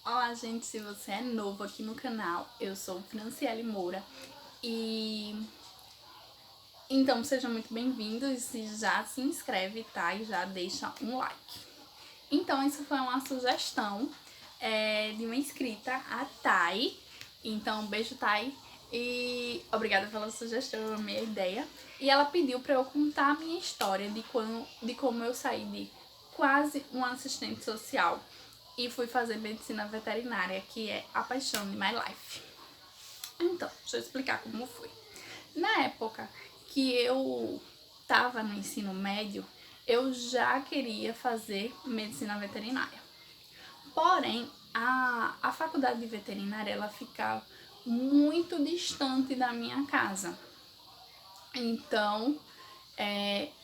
Olá, gente, se você é novo aqui no canal, eu sou Franciele Moura e então seja muito bem-vindo e já se inscreve, tá? E já deixa um like. Então, isso foi uma sugestão de uma inscrita, a Thay. Então, beijo, Thay. E obrigada pela sugestão, eu amei a ideia. E ela pediu para eu contar a minha história de como eu saí de quase um assistente social e fui fazer medicina veterinária, que é a paixão de my life. Então, deixa eu explicar como foi. Na época que eu estava no ensino médio, eu já queria fazer medicina veterinária. Porém, a faculdade de veterinária, ela ficava muito distante da minha casa. Então,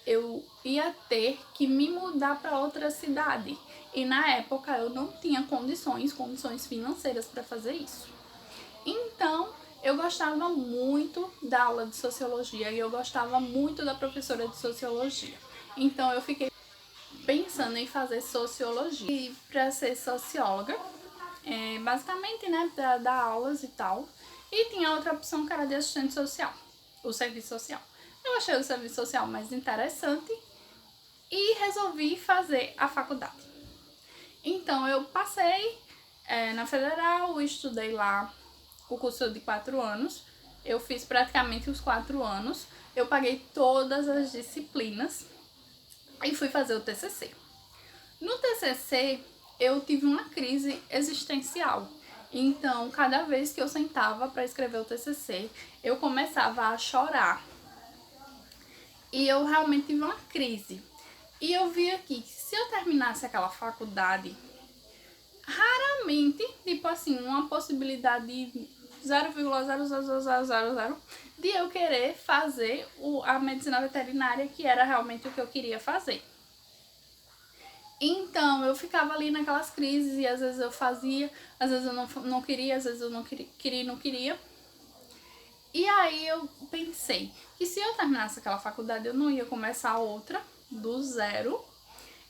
eu ia ter que me mudar para outra cidade. E na época eu não tinha condições financeiras para fazer isso. Então, eu gostava muito da aula de sociologia e eu gostava muito da professora de sociologia. Então, eu fiquei pensando em fazer sociologia e para ser socióloga, basicamente, né, para dar aulas e tal. E tinha outra opção que era de assistente social, o serviço social. Eu achei o serviço social mais interessante e resolvi fazer a faculdade. Então, eu passei na Federal, estudei lá o curso de 4 anos. Eu fiz praticamente os 4 anos. Eu paguei todas as disciplinas e fui fazer o TCC. No TCC, eu tive uma crise existencial. Então, cada vez que eu sentava para escrever o TCC, eu começava a chorar. E eu realmente tive uma crise. E eu vi aqui que se eu terminasse aquela faculdade, raramente, tipo assim, uma possibilidade de 0,00000 de eu querer fazer a medicina veterinária, que era realmente o que eu queria fazer. Então, eu ficava ali naquelas crises e às vezes eu fazia, às vezes eu não queria, às vezes eu não queria e não queria. E aí eu pensei que se eu terminasse aquela faculdade, eu não ia começar outra do zero.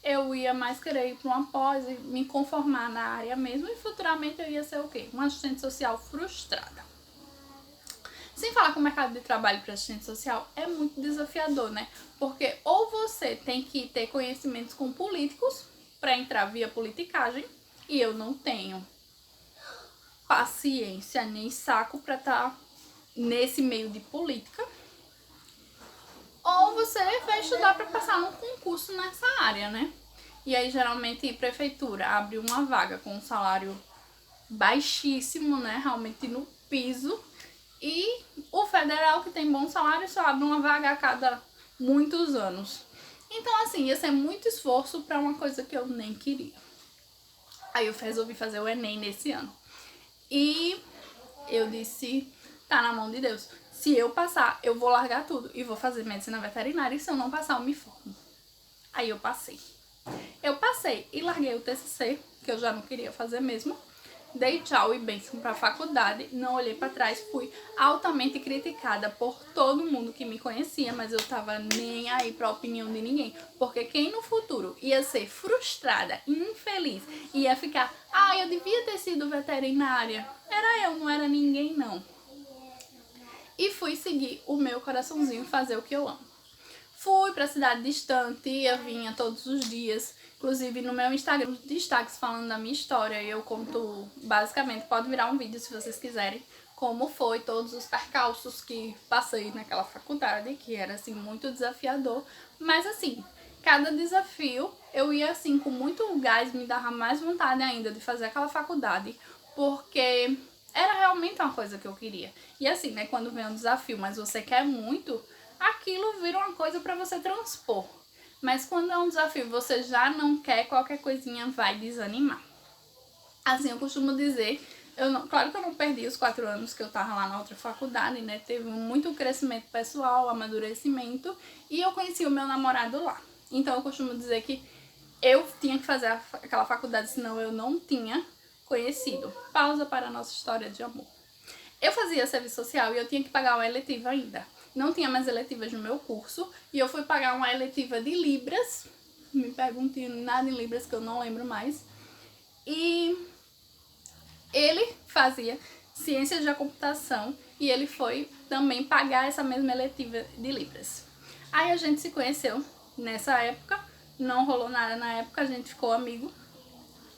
Eu ia mais querer ir para uma pós e me conformar na área mesmo. E futuramente eu ia ser o quê? Uma assistente social frustrada. Sem falar que o mercado de trabalho para assistente social é muito desafiador, né? Porque ou você tem que ter conhecimentos com políticos para entrar via politicagem, e eu não tenho paciência nem saco para estar nesse meio de política, ou você vai estudar para passar num concurso nessa área, né? E aí geralmente a prefeitura abre uma vaga com um salário baixíssimo, né? Realmente no piso. E o federal, que tem bom salário, só abre uma vaga a cada muitos anos. Então, assim, ia ser muito esforço para uma coisa que eu nem queria. Aí eu resolvi fazer o Enem nesse ano. E eu disse, tá na mão de Deus. Se eu passar, eu vou largar tudo e vou fazer medicina veterinária. E se eu não passar, eu me formo. Aí eu passei. Eu passei e larguei o TCC, que eu já não queria fazer mesmo. Dei tchau e bênção pra faculdade, não olhei pra trás, fui altamente criticada por todo mundo que me conhecia, mas eu tava nem aí pra opinião de ninguém. Porque quem no futuro ia ser frustrada, infeliz, ia ficar, eu devia ter sido veterinária. Era eu, não era ninguém não. E fui seguir o meu coraçãozinho, fazer o que eu amo. Fui pra cidade distante, eu vinha todos os dias. Inclusive no meu Instagram, destaques falando da minha história. E eu conto, basicamente, pode virar um vídeo se vocês quiserem, como foi todos os percalços que passei naquela faculdade, que era assim muito desafiador. Mas assim, cada desafio eu ia assim com muito gás, me dava mais vontade ainda de fazer aquela faculdade, porque era realmente uma coisa que eu queria. E assim, né, quando vem um desafio, mas você quer muito, aquilo vira uma coisa para você transpor. Mas quando é um desafio você já não quer, qualquer coisinha vai desanimar. Assim, eu costumo dizer, claro que eu não perdi os 4 anos que eu tava lá na outra faculdade, né? Teve muito crescimento pessoal, amadurecimento, e eu conheci o meu namorado lá. Então eu costumo dizer que eu tinha que fazer aquela faculdade, senão eu não tinha conhecido. Pausa para a nossa história de amor. Eu fazia serviço social e eu tinha que pagar uma eletiva ainda. Não tinha mais eletivas no meu curso e eu fui pagar uma eletiva de Libras. Me perguntem nada em Libras que eu não lembro mais. E ele fazia ciências da computação e ele foi também pagar essa mesma eletiva de Libras. Aí a gente se conheceu nessa época, não rolou nada na época, a gente ficou amigo,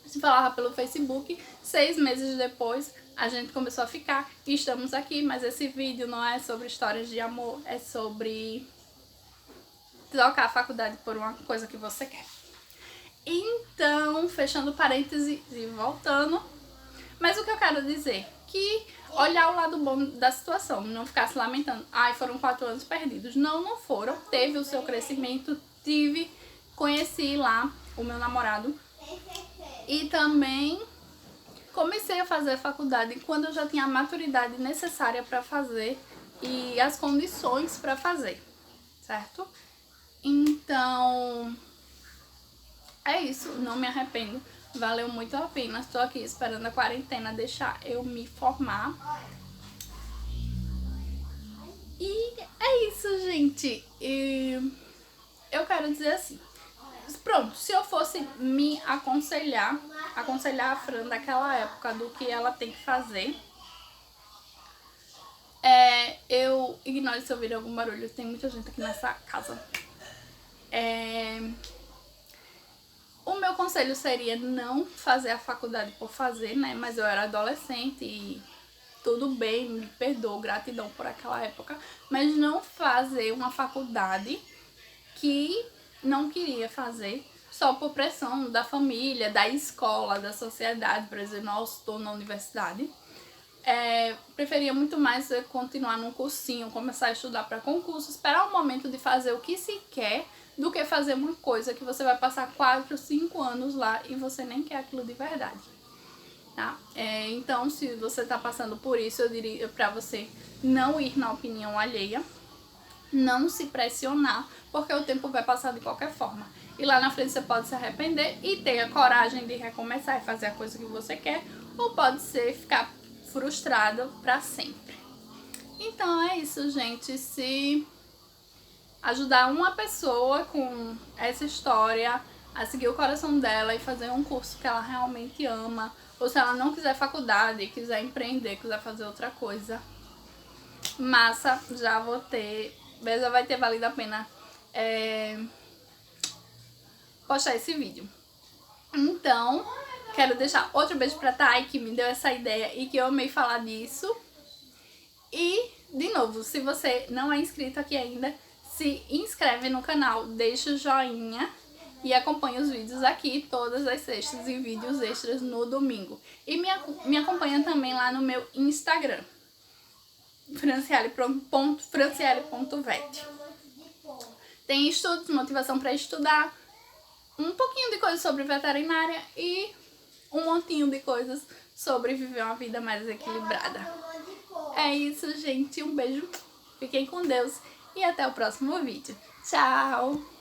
se falava pelo Facebook. 6 meses depois a gente começou a ficar e estamos aqui, mas esse vídeo não é sobre histórias de amor, é sobre trocar a faculdade por uma coisa que você quer. Então, fechando parênteses e voltando, mas o que eu quero dizer, que olhar o lado bom da situação, não ficar se lamentando, ai, foram 4 anos perdidos. Não, não foram, teve o seu crescimento, conheci lá o meu namorado e também comecei a fazer a faculdade quando eu já tinha a maturidade necessária para fazer e as condições para fazer, certo? Então, é isso, não me arrependo, valeu muito a pena. Estou aqui esperando a quarentena deixar eu me formar. E é isso, gente. Eu quero dizer assim, pronto, se eu fosse me aconselhar a Fran daquela época do que ela tem que fazer, eu ignore se ouvir algum barulho, tem muita gente aqui nessa casa. O meu conselho seria não fazer a faculdade por fazer, né? Mas eu era adolescente e tudo bem, me perdoa, gratidão por aquela época. Mas não fazer uma faculdade que não queria fazer só por pressão da família, da escola, da sociedade. Por exemplo, nossa, estou na universidade. Preferia muito mais continuar num cursinho, começar a estudar para concurso, esperar o momento de fazer o que se quer, do que fazer uma coisa que você vai passar 4, 5 anos lá e você nem quer aquilo de verdade, tá? Então, se você tá passando por isso, eu diria pra você não ir na opinião alheia, não se pressionar, porque o tempo vai passar de qualquer forma. E lá na frente você pode se arrepender e ter a coragem de recomeçar e fazer a coisa que você quer, ou pode ser ficar frustrado pra sempre. Então é isso, gente. Se ajudar uma pessoa com essa história a seguir o coração dela e fazer um curso que ela realmente ama, ou se ela não quiser faculdade, quiser empreender, quiser fazer outra coisa, massa, já vai ter valido a pena postar esse vídeo. Então, quero deixar outro beijo pra Thay, que me deu essa ideia e que eu amei falar disso. E, de novo, se você não é inscrito aqui ainda, se inscreve no canal, deixa o joinha e acompanha os vídeos aqui todas as sextas e vídeos extras no domingo. E me acompanha também lá no meu Instagram, franciele.vet. Tem estudos, motivação para estudar, um pouquinho de coisas sobre veterinária e um montinho de coisas sobre viver uma vida mais equilibrada. É isso, gente. Um beijo, fiquem com Deus e até o próximo vídeo. Tchau!